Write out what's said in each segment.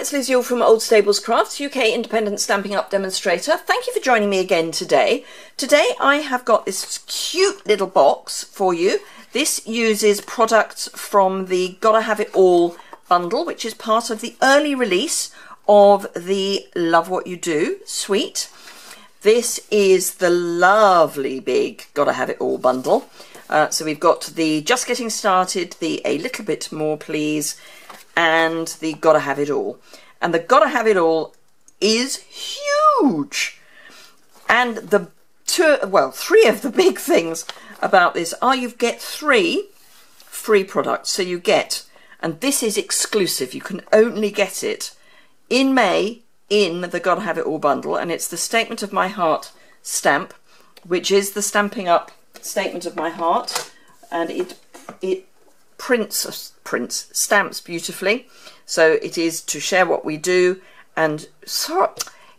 it's Liz Yuille from Old Stables Crafts, UK independent Stampin' Up demonstrator. Thank you for joining me again today. Today I have got this cute little box for you. This uses products from the Gotta Have It All bundle, which is part of the early release of the Love What You Do suite. This is the lovely big Gotta Have It All bundle. So we've got the Just Getting Started, the A Little Bit More Please, and the Gotta Have It All. And the Gotta Have It All is huge. And the three of the big things about this are you get 3 free products. So you get, and this is exclusive, you can only get it in May in the Gotta Have It All bundle, and it's the Statement of My Heart stamp, which is the Stampin' Up Statement of My Heart, and it stamps beautifully. So it is to share what we do, and so,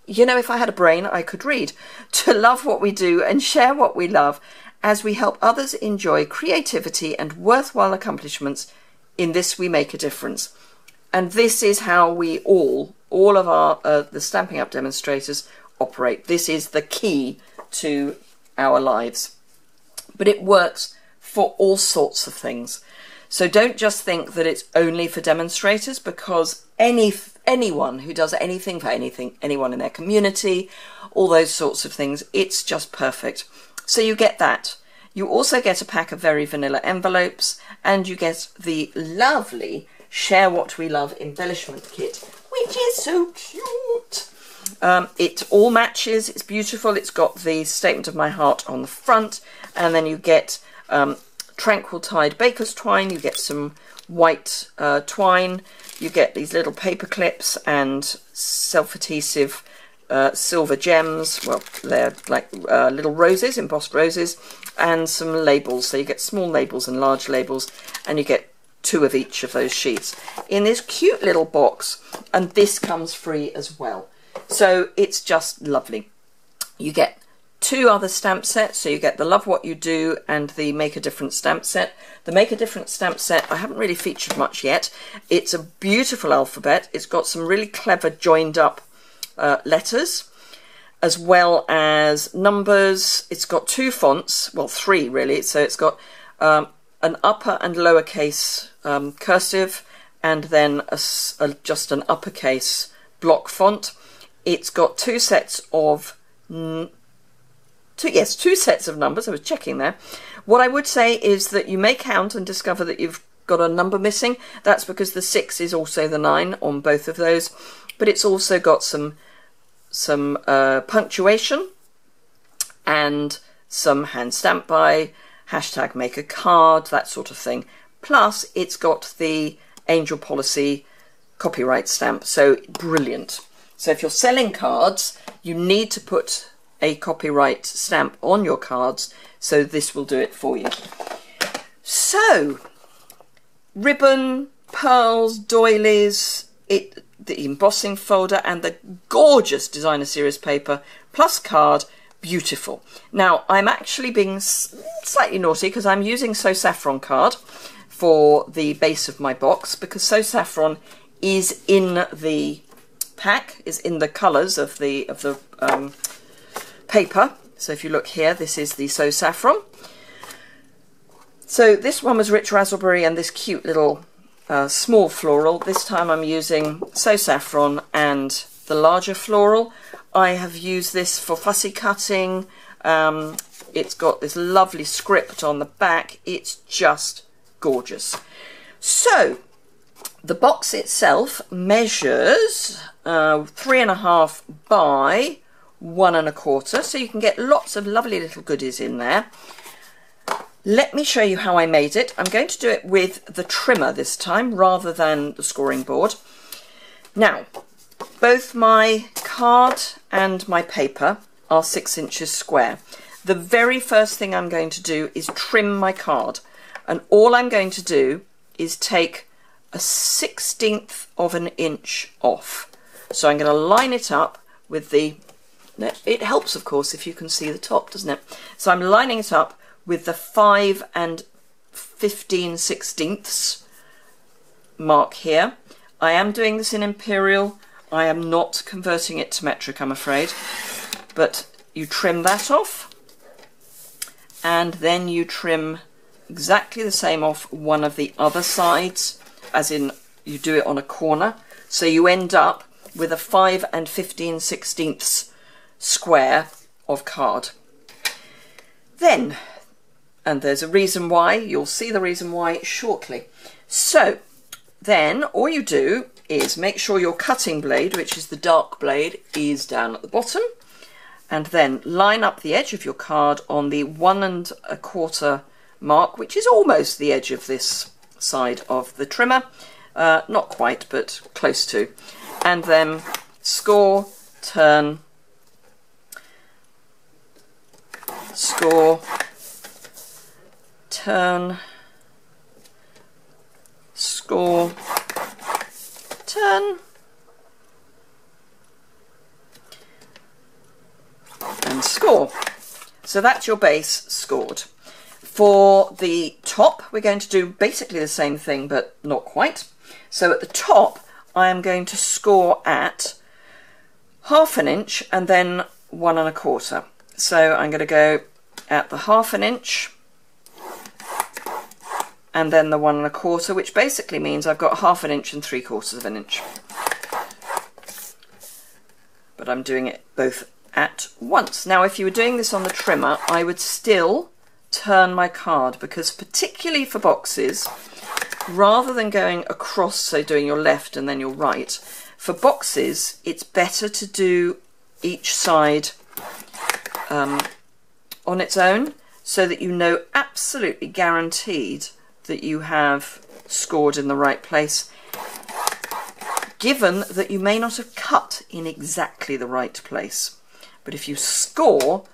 you know, if I had a brain I could read. To love what we do and share what we love as we help others enjoy creativity and worthwhile accomplishments. In this we make a difference. And this is how we all of our the Stampin' Up demonstrators operate. This is the key to our lives. But it works for all sorts of things. So don't just think that it's only for demonstrators, because anyone who does anything for anything, anyone in their community, all those sorts of things, it's just perfect. So you get that. You also get a pack of very vanilla envelopes, and you get the lovely Share What We Love embellishment kit, which is so cute. It all matches, it's beautiful. It's got the Statement of My Heart on the front, and then you get Tranquil Tide Baker's twine, you get some white twine, you get these little paper clips and self-adhesive silver gems. Well, they're like little roses, embossed roses, and some labels. So you get small labels and large labels, and you get 2 of each of those sheets in this cute little box, and this comes free as well. So it's just lovely. You get 2 other stamp sets, so you get the Love What You Do and the Make a Difference stamp set. The Make a Difference stamp set I haven't really featured much yet. It's a beautiful alphabet. It's got some really clever joined up letters, as well as numbers. It's got 2 fonts, well 3 really. So it's got an upper and lowercase cursive, and then just an uppercase block font. It's got 2 sets of two sets of numbers. I was checking there. What I would say is that you may count and discover that you've got a number missing. That's because the 6 is also the 9 on both of those. But it's also got some punctuation and some hand stamp by, hashtag make a card, that sort of thing. Plus it's got the Angel Policy copyright stamp. So brilliant. So if you're selling cards, you need to put a copyright stamp on your cards, so this will do it for you. So ribbon, pearls, doilies, the embossing folder, and the gorgeous designer series paper plus card. Beautiful. Now I'm actually being slightly naughty because I'm using So Saffron card for the base of my box, because So Saffron is in the pack, is in the colours of the paper. So if you look here, this is the So Saffron. So this one was Rich Razzleberry and this cute little small floral. This time I'm using So Saffron and the larger floral. I have used this for fussy cutting. It's got this lovely script on the back. It's just gorgeous. So the box itself measures 3.5 by 1 1/4, so you can get lots of lovely little goodies in there. Let me show you how I made it. I'm going to do it with the trimmer this time rather than the scoring board. Now, both my card and my paper are 6 inches square. The very first thing I'm going to do is trim my card, and all I'm going to do is take a 1/16 of an inch off. So I'm going to line it up with the, it helps of course if you can see the top, doesn't it? So I'm lining it up with the 5 15/16 mark here. I am doing this in imperial. I am not converting it to metric, I'm afraid. But you trim that off, and then you trim exactly the same off one of the other sides, as in you do it on a corner. So you end up with a 5 15/16 square of card. Then, and there's a reason why, you'll see the reason why shortly. So then all you do is make sure your cutting blade, which is the dark blade, is down at the bottom, and then line up the edge of your card on the 1 1/4 mark, which is almost the edge of this side of the trimmer. Not quite, but close to. And then score, turn, score, turn, score, turn, and score. So that's your base scored. For the top, we're going to do basically the same thing, but not quite. So at the top, I am going to score at 1/2 inch and then 1 1/4. So I'm going to go at the 1/2 inch and then the 1 1/4, which basically means I've got 1/2 inch and 3/4 inch. But I'm doing it both at once. Now, if you were doing this on the trimmer, I would still turn my card, because particularly for boxes, rather than going across, so doing your left and then your right, for boxes it's better to do each side on its own, so that you know absolutely guaranteed that you have scored in the right place, given that you may not have cut in exactly the right place. But if you score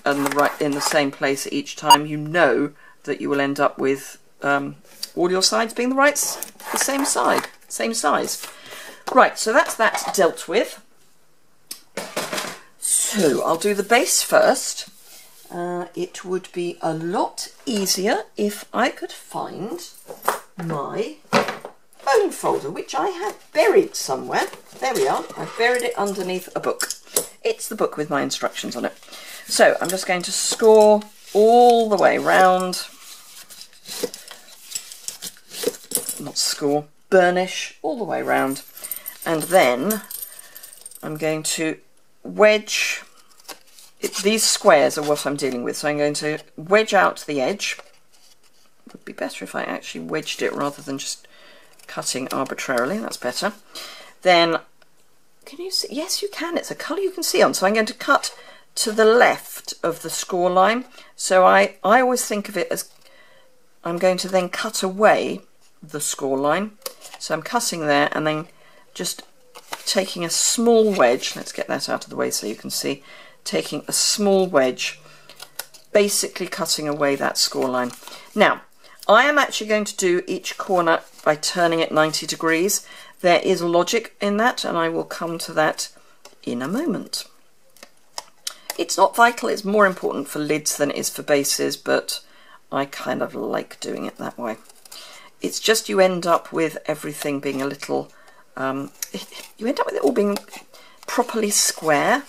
in the same place each time, you know that you will end up with all your sides being the same size. Right, so that's that dealt with. So I'll do the base first. It would be a lot easier if I could find my bone folder, which I have buried somewhere. There we are. I've buried it underneath a book. It's the book with my instructions on it. So I'm just going to score all the way round. Not score, burnish all the way round. And then I'm going to wedge. These squares are what I'm dealing with. So I'm going to wedge out the edge. It would be better if I actually wedged it rather than just cutting arbitrarily. That's better. Then, can you see? Yes, you can. It's a colour you can see on. So I'm going to cut to the left of the score line. So I always think of it as I'm going to then cut away the score line. So I'm cutting there and then just taking a small wedge. Let's get that out of the way so you can see. Taking a small wedge, basically cutting away that score line. Now, I am actually going to do each corner by turning it 90 degrees. There is logic in that, and I will come to that in a moment. It's not vital, it's more important for lids than it is for bases, but I kind of like doing it that way. It's just you end up with everything being a little, you end up with it all being properly square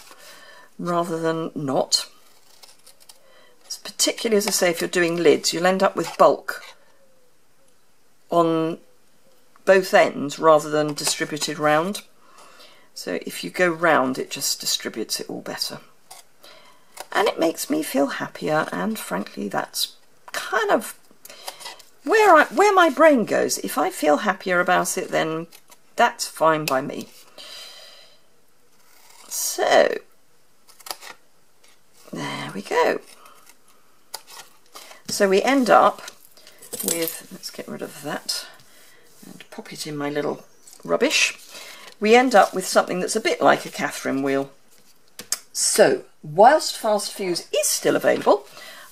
rather than not. It's particularly, as I say, if you're doing lids, you'll end up with bulk on both ends rather than distributed round. So if you go round, it just distributes it all better. And it makes me feel happier, and frankly that's kind of where my brain goes. If I feel happier about it, then that's fine by me. So there we go. So we end up with, let's get rid of that and pop it in my little rubbish. We end up with something that's a bit like a Catherine wheel. So whilst fast fuse is still available,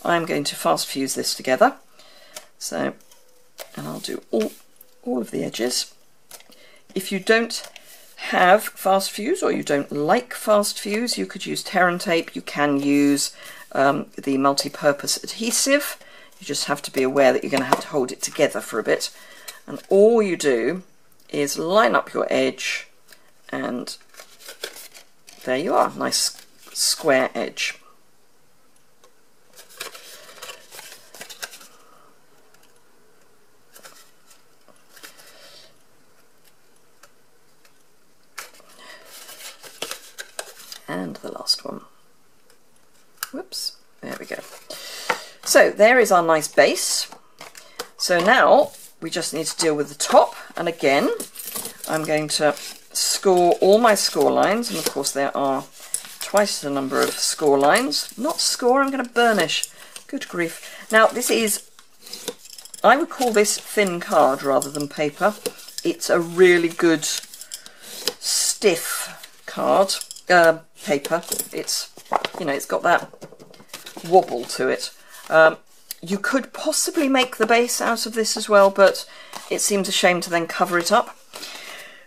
I'm going to fast fuse this together. So, and I'll do all of the edges. If you don't have fast fuse, or you don't like fast fuse, you could use tear and tape. You can use the multi-purpose adhesive. You just have to be aware that you're going to have to hold it together for a bit. And all you do is line up your edge, and there you are, nice square edge. And the last one. Whoops, there we go. So there is our nice base. So now we just need to deal with the top, and again I'm going to score all my score lines, and of course there are twice the number of score lines. Not score, I'm going to burnish. Good grief. Now this is, I would call this thin card rather than paper. It's a really good stiff card, paper. It's, you know, it's got that wobble to it. You could possibly make the base out of this as well, but it seems a shame to then cover it up.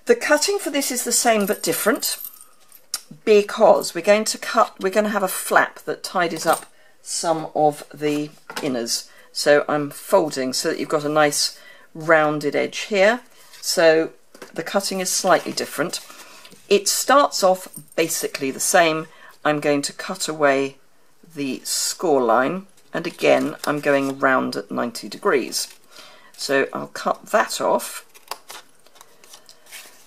The cutting for this is the same but different, because we're going to have a flap that tidies up some of the inners. So I'm folding so that you've got a nice rounded edge here. So the cutting is slightly different. It starts off basically the same. I'm going to cut away the score line, and again I'm going round at 90 degrees. So I'll cut that off.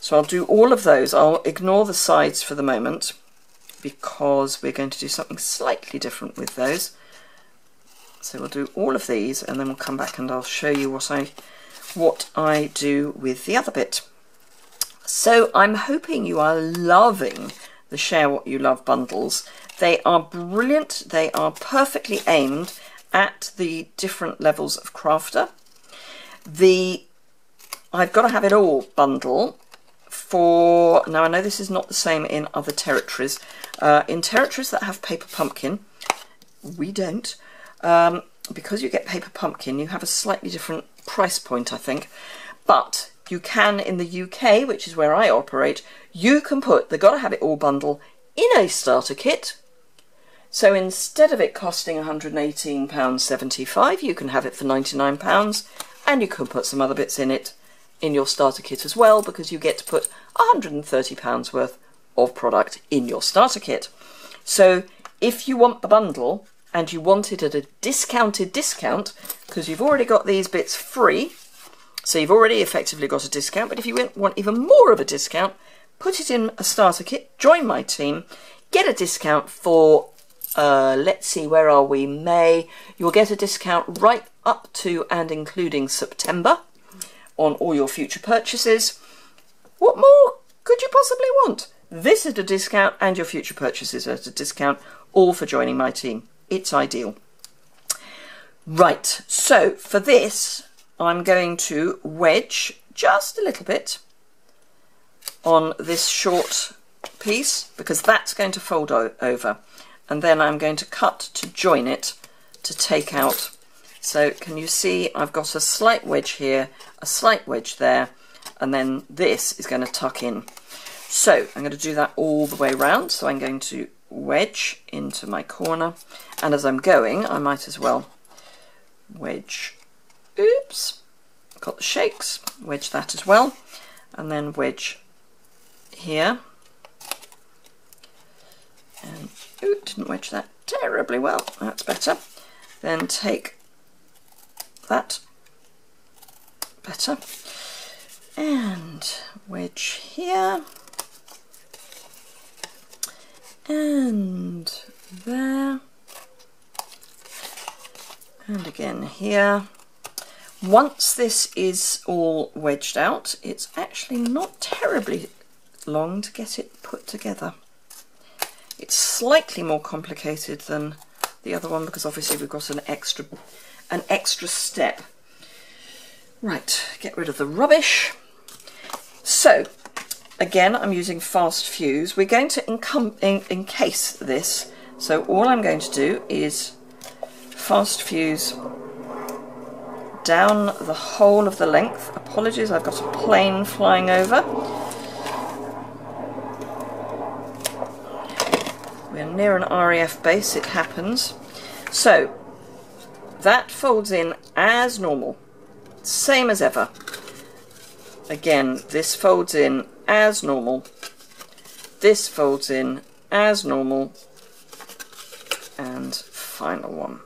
So I'll do all of those. I'll ignore the sides for the moment because we're going to do something slightly different with those. So we'll do all of these, and then we'll come back and I'll show you what I do with the other bit. So I'm hoping you are loving the Share What You Love bundles. They are brilliant. They are perfectly aimed at the different levels of crafter. The I've Got to Have It All bundle for, now I know this is not the same in other territories. In territories that have Paper Pumpkin, we don't. Because you get Paper Pumpkin, you have a slightly different price point, I think. But you can, in the UK, which is where I operate, you can put the Gotta Have It All bundle in a starter kit. So instead of it costing £118.75, you can have it for £99, and you can put some other bits in it in your starter kit as well, because you get to put £130 worth of product in your starter kit. So if you want the bundle and you want it at a discounted discount, because you've already got these bits free, so you've already effectively got a discount, but if you want even more of a discount, put it in a starter kit, join my team, get a discount for, let's see, where are we, May. You'll get a discount right up to and including September on all your future purchases. What more could you possibly want? This at a discount and your future purchases at a discount, all for joining my team. It's ideal. Right, so for this, I'm going to wedge just a little bit on this short piece, because that's going to fold over, and then I'm going to cut to join it to take out. So can you see I've got a slight wedge here, a slight wedge there, and then this is going to tuck in. So I'm going to do that all the way around. So I'm going to wedge into my corner, and as I'm going I might as well wedge, oops, got the shakes, wedge that as well, and then wedge here, and ooh, didn't wedge that terribly well, that's better. Then take that, better, and wedge here, and there, and again here. Once this is all wedged out, it's actually not terribly long to get it put together. It's slightly more complicated than the other one because obviously we've got an extra step. Right, get rid of the rubbish. So again, I'm using fast fuse. We're going to encase this. So all I'm going to do is fast fuse down the whole of the length. Apologies, I've got a plane flying over. We're near an RAF base, it happens. So that folds in as normal, same as ever. again, this folds in as normal, this folds in as normal, and final one.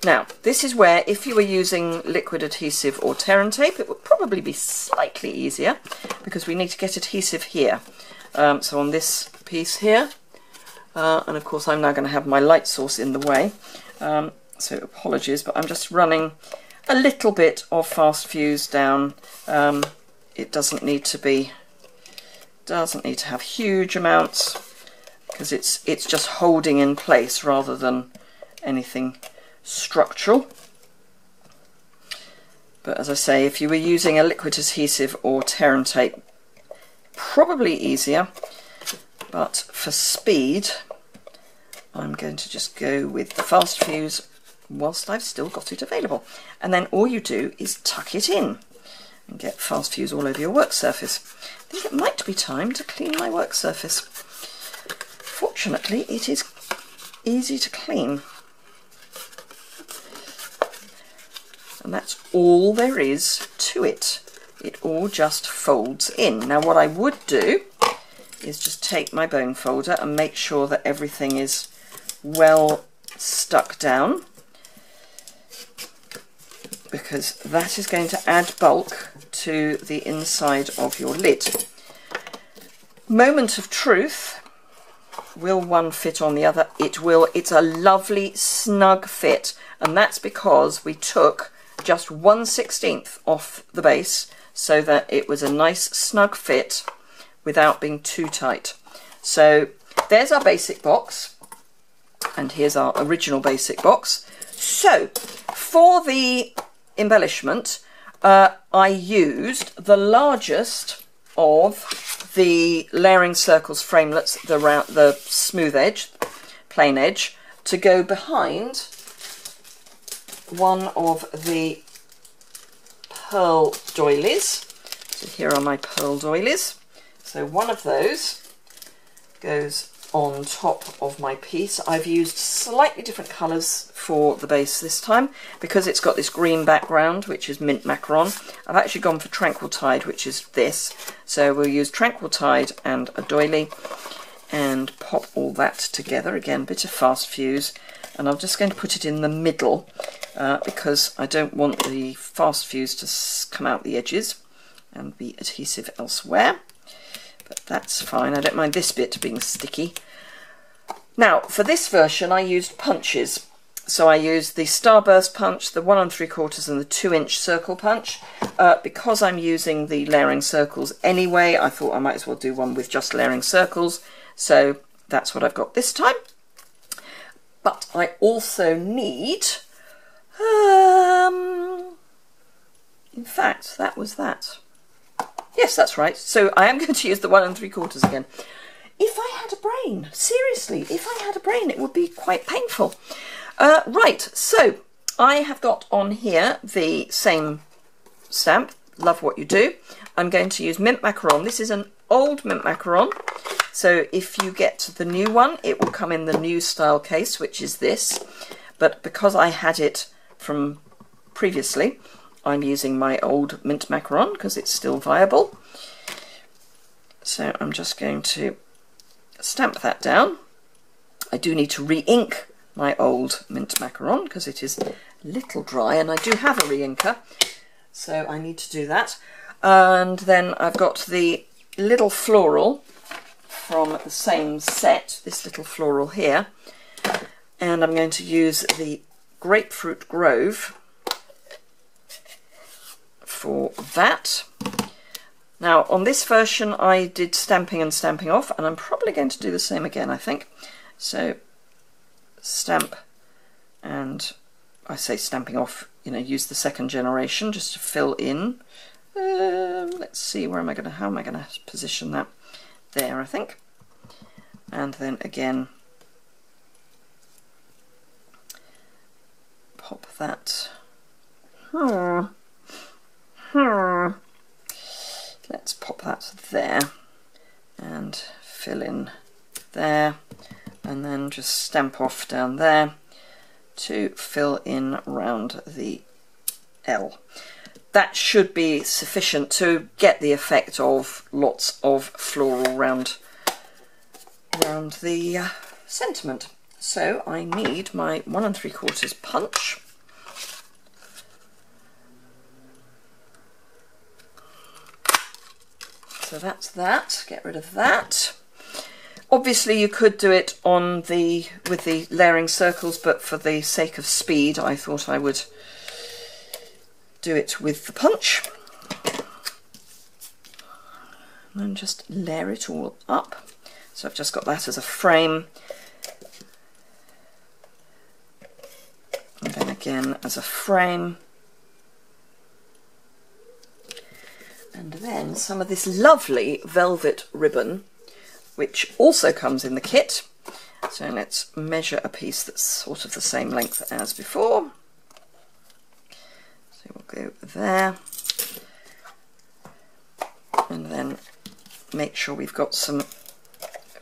Now, this is where, if you were using liquid adhesive or tear and tape, it would probably be slightly easier, because we need to get adhesive here. So on this piece here, and of course I'm now going to have my light source in the way, so apologies, but I'm just running a little bit of fast fuse down. It doesn't need to have huge amounts, because it's just holding in place rather than anything structural. But as I say, if you were using a liquid adhesive or tear and tape, probably easier, but for speed I'm going to just go with the fast fuse whilst I've still got it available. And then all you do is tuck it in and get fast fuse all over your work surface. I think it might be time to clean my work surface. Fortunately, it is easy to clean. And that's all there is to it. It all just folds in. Now what I would do is just take my bone folder and make sure that everything is well stuck down, because that is going to add bulk to the inside of your lid. Moment of truth. Will one fit on the other? It will. It's a lovely snug fit, and that's because we took just 1/16 off the base so that it was a nice snug fit without being too tight. So there's our basic box, and here's our original basic box. So for the embellishment, I used the largest of the layering circles framelets, the smooth edge, plain edge, to go behind one of the pearl doilies. So here are my pearl doilies. So one of those goes on top of my piece. I've used slightly different colours for the base this time, because it's got this green background, which is mint macaron. I've actually gone for Tranquil Tide, which is this. So we'll use Tranquil Tide and a doily and pop all that together. Again, a bit of fast fuse, and I'm just going to put it in the middle because I don't want the fast fuse to come out the edges and be adhesive elsewhere. But that's fine. I don't mind this bit being sticky. Now, for this version, I used punches. So I used the Starburst punch, the 1 3/4 and the 2-inch circle punch. Because I'm using the layering circles anyway, I thought I might as well do one with just layering circles. So that's what I've got this time. But I also need, in fact, that was that. Yes, that's right. So I am going to use the 1 3/4 again. If I had a brain, seriously, if I had a brain, it would be quite painful. Right, so I have got on here the same stamp, Love What You Do. I'm going to use mint macaron. This is an old mint macaron. So if you get the new one, it will come in the new style case, which is this. But because I had it from previously, I'm using my old mint macaron because it's still viable. So I'm just going to stamp that down. I do need to re-ink my old mint macaron because it is a little dry, and I do have a re-inker, so I need to do that. And then I've got the little floral from the same set, this little floral here, and I'm going to use the Grapefruit Grove for that. Now on this version I did stamping and stamping off, and I'm probably going to do the same again, I think. So stamp, and I say stamping off, you know, use the second generation just to fill in. Let's see, how am I going to position that? There, I think. And then again pop that. Let's pop that there and fill in there, and then just stamp off down there to fill in round the L. that should be sufficient to get the effect of lots of floral round the sentiment. So I need my 1 3/4 punch. So that's that. Get rid of that. Obviously you could do it on with the layering circles, but for the sake of speed I thought I would do it with the punch. And then just layer it all up. So I've just got that as a frame. And then again as a frame. And then some of this lovely velvet ribbon, which also comes in the kit. So let's measure a piece that's sort of the same length as before. So we'll go there. And then make sure we've got some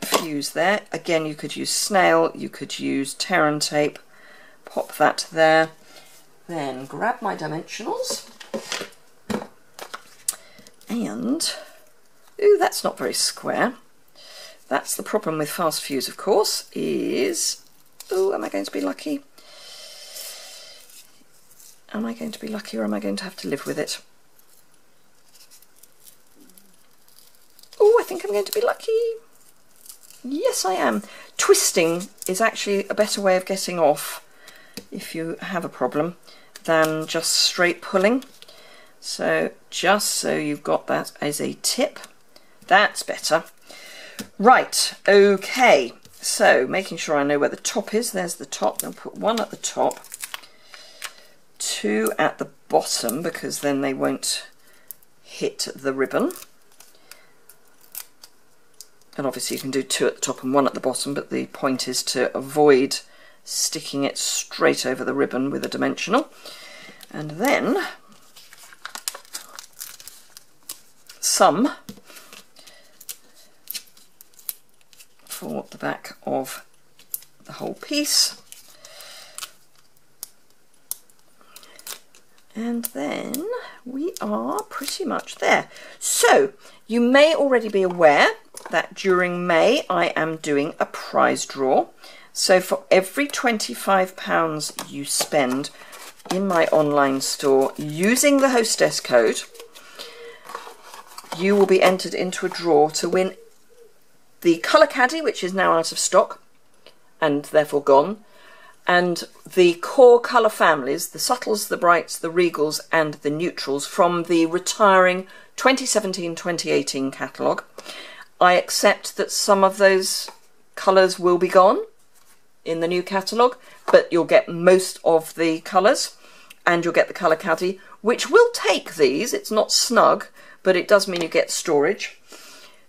fuse there. Again, you could use snail, you could use tear and tape. Pop that there. Then grab my dimensionals. And, ooh, that's not very square. That's the problem with fast fuse, of course, is, ooh, am I going to be lucky? Am I going to be lucky, or am I going to have to live with it? Oh, I think I'm going to be lucky. Yes, I am. Twisting is actually a better way of getting off, if you have a problem, than just straight pulling. So just so you've got that as a tip, that's better. Right, okay, so making sure I know where the top is. There's the top. I'll put 1 at the top, 2 at the bottom, because then they won't hit the ribbon. And obviously you can do 2 at the top and 1 at the bottom, but the point is to avoid sticking it straight over the ribbon with a dimensional. And then some for the back of the whole piece. And then we are pretty much there. So you may already be aware that during May I am doing a prize draw. So for every £25 you spend in my online store using the hostess code, you will be entered into a draw to win the colour caddy, which is now out of stock and therefore gone, and the core colour families, the subtles, the brights, the regals and the neutrals from the retiring 2017-2018 catalogue. I accept that some of those colours will be gone in the new catalogue, but you'll get most of the colours and you'll get the colour caddy, which will take these. It's not snug, but it does mean you get storage.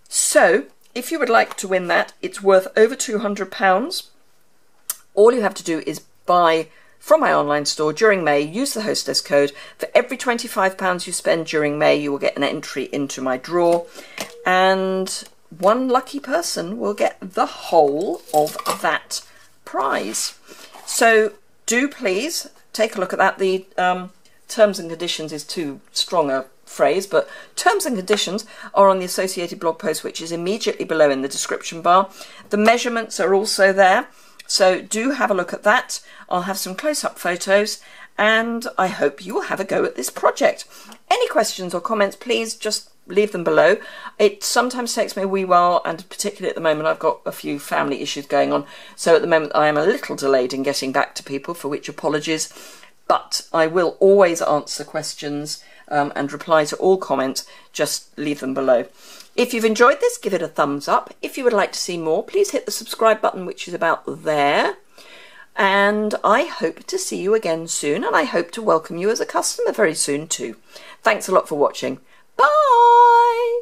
So if you would like to win that, it's worth over £200. All you have to do is buy from my online store during May, use the hostess code. For every £25 you spend during May, you will get an entry into my draw, and one lucky person will get the whole of that prize. So do please take a look at that. The terms and conditions is too strong a phrase, but terms and conditions are on the associated blog post, which is immediately below in the description bar. The measurements are also there, so do have a look at that. I'll have some close-up photos, and I hope you will have a go at this project. Any questions or comments, please just leave them below. It sometimes takes me a wee while, and particularly at the moment I've got a few family issues going on, so at the moment I am a little delayed in getting back to people, for which apologies, but I will always answer questions and reply to all comments. Just leave them below. If you've enjoyed this, give it a thumbs up. If you would like to see more, please hit the subscribe button, which is about there. And I hope to see you again soon, and I hope to welcome you as a customer very soon too. Thanks a lot for watching. Bye!